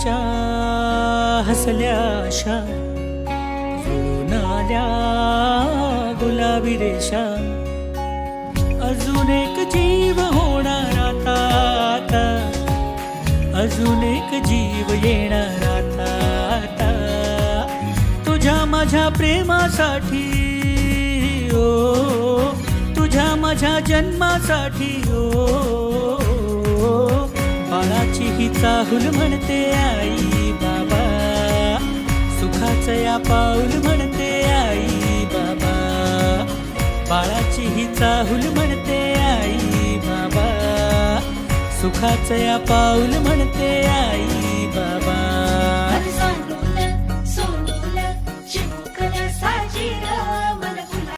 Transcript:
तिच्या हसल्या आशा जुळून आल्या गुलाबी रेषा. अजून एक जीव होणार आता, अजून एक जीव येणार आता. तुझ्या माझ्या प्रेमासाठी ओ, तुझ्या माझ्या जन्मासाठी ओ. बाळाची ही चाहूल म्हणते आई बाबा, सुखाचं या पाऊल म्हणते आई बाबा. बाळाची ही चाहूल म्हणते आई बाबा, सुखाचं या पाऊल म्हणते आई